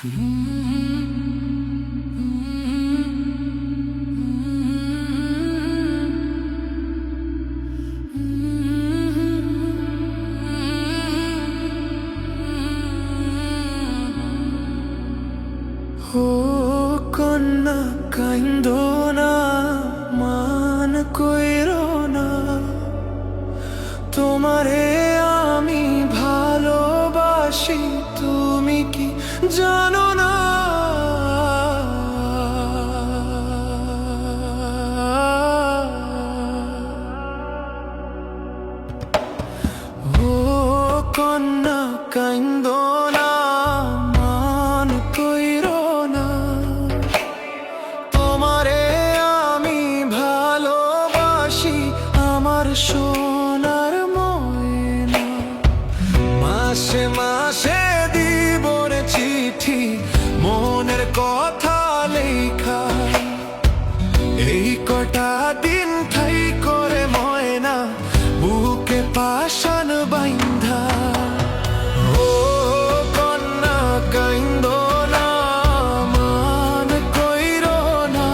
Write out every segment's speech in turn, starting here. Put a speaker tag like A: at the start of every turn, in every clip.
A: ও কন্যা কাইন্দো না, মান কইরো না, তোমারে আমি ভালোবাসি, তুমি কি জানো না? ও কন্যা কাইন্দো না, মান কইরো না, তোমারে আমি ভালোবাসি, আমার সোনার ময়না। মাসে মাসে দিব রে চিঠি, মনের কথা লেখা, এই কটা দিন ঠাই করে ময়না, বুকে পাশান বাইন্ধা। ও কন্যা কাইন্দো না, মান কইরো না,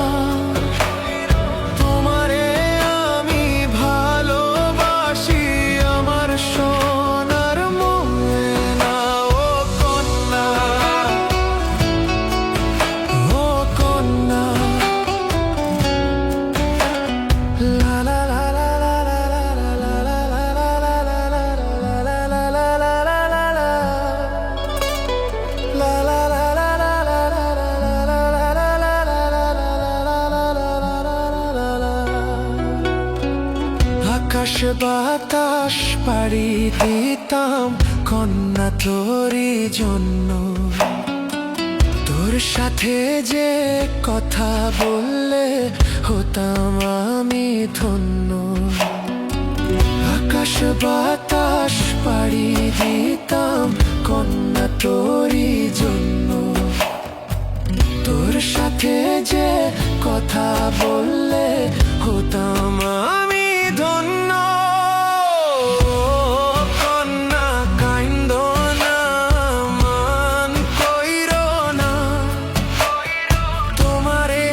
A: তোমারে আমি ভালোবাসি, আমার সোনার ময়না। ও কন্যা, ও কন্যা, লা লা লা লা লা লা লা লা লা লা লা লা লা আকাশ বাতাস পাড়ি দিতাম কন্যা তোরই জন্য, তোর সাথে যে কথা বললে হতাম আমি ধন্য। আকাশ বাতাস পাড়ি দিতাম কন্যা তোরই জন্য, তোর সাথে যে কথা বললে হতাম আমি ধন্য। কন্যা কাইন্দো না, মান কইরো না, তোমারে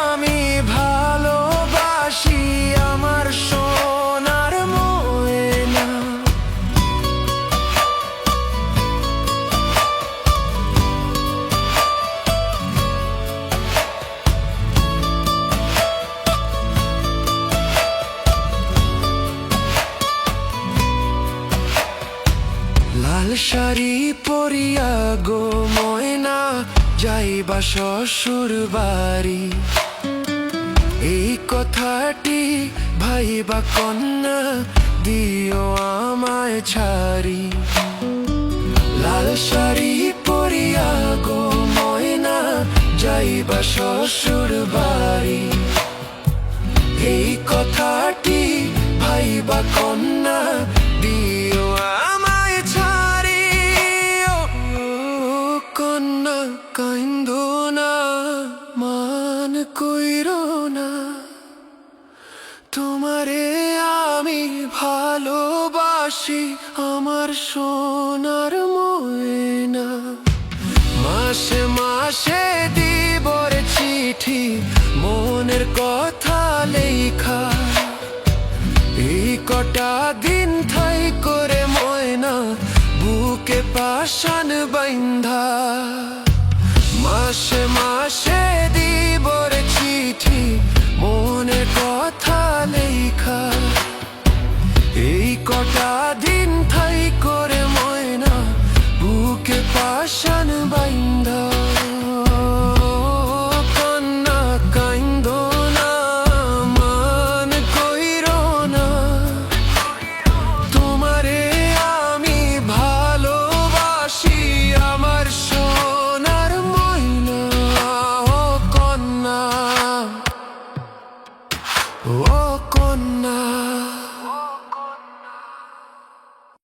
A: আমি ভালোবাসি, আমার সোনার ময়না। লাল শাড়ি পরিয়া গো ময়না, যাইবা শ্বশুর বাড়ি, এই কথাটি ভাইবা কন্যা, দিও আমায় ছাড়ি। লাল শাড়ি পরিয়া গো ময়না, যাইবা শ্বশুর বাড়ি, এই কথাটি ভাইবা কন্যা, দিও আমায় ছাড়ি। ও কন্যা কাইন্দো না, মান কইরো না, তোমারে আমি ভালোবাসি, আমার সোনার ময়না। মাসে মাসে দিব রে চিঠি, মনের কথা লেখা, এই কটা দিন ঠাই করে ময়না, বুকে পাশান বাইন্ধা। মাসে মাসে দিব রে চিঠি, মনের কথা লেখা, এই কটা দিন